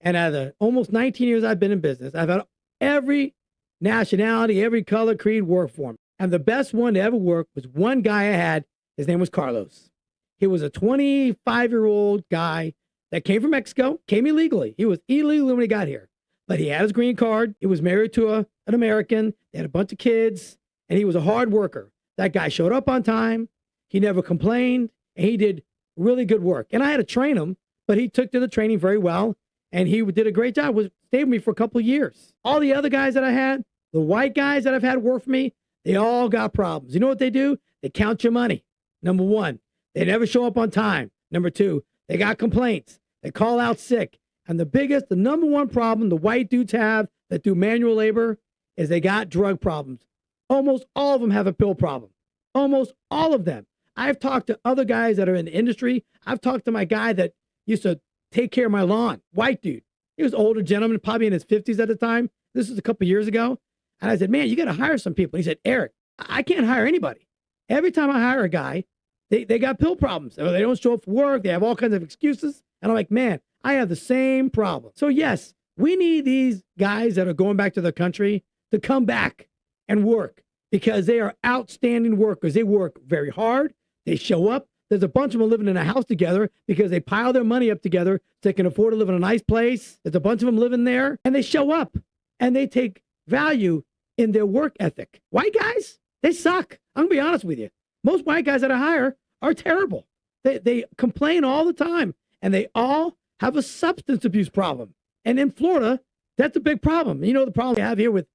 And out of the almost 19 years I've been in business, I've had every nationality, every color, creed work for me. And the best one to ever work was one guy I had. His name was Carlos. He was a 25-year-old guy that came from Mexico, came illegally. He was illegal when he got here, but he had his green card. He was married to an American. They had a bunch of kids, and he was a hard worker. That guy showed up on time. He never complained, and he did really good work. And I had to train him, but he took to the training very well, and he did a great job. Stayed with me for a couple of years. All the other guys that I had, the white guys that I've had work for me, they all got problems. You know what they do? They count your money. Number one, they never show up on time. Number two, they got complaints. They call out sick. And the number one problem the white dudes have that do manual labor is they got drug problems. Almost all of them have a pill problem. Almost all of them. I've talked to other guys that are in the industry. I've talked to my guy that used to take care of my lawn, white dude. He was an older gentleman, probably in his 50s at the time. This was a couple of years ago. And I said, man, you got to hire some people. And he said, Eric, I can't hire anybody. Every time I hire a guy, they got pill problems. Or they don't show up for work. They have all kinds of excuses. And I'm like, man, I have the same problem. So yes, we need these guys that are going back to their country to come back and work because they are outstanding workers. They work very hard. They show up. There's a bunch of them living in a house together because they pile their money up together so they can afford to live in a nice place. There's a bunch of them living there and they show up and they take value in their work ethic. White guys, they suck. I'm gonna be honest with you. Most white guys that I hire are terrible. They complain all the time and they all have a substance abuse problem. And in Florida, that's a big problem. You know, the problem we have here with,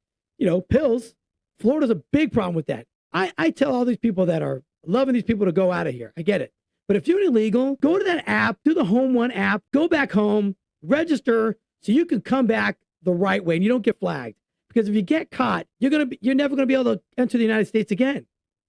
pills, Florida's a big problem with that. I tell all these people that are loving these people to go out of here. I get it. But if you're illegal, go to that app, do the Home One app, go back home, register so you can come back the right way and you don't get flagged. Because if you get caught, you're never going to be able to enter the United States again.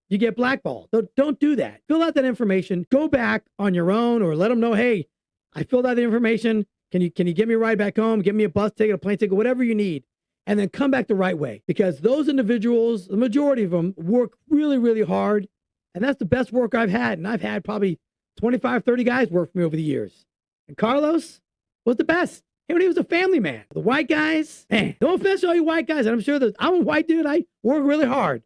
You get blackballed. So don't do that. Fill out that information. Go back on your own or let them know, hey, I filled out the information. Can you get me a ride back home? Give me a bus ticket, a plane ticket, whatever you need. And then come back the right way. Because those individuals, the majority of them, work really, really hard. And that's the best work I've had. And I've had probably 25, 30 guys work for me over the years. And Carlos was the best. He was a family man. The white guys, man, no offense to all you white guys. And I'm sure that I'm a white dude. I work really hard.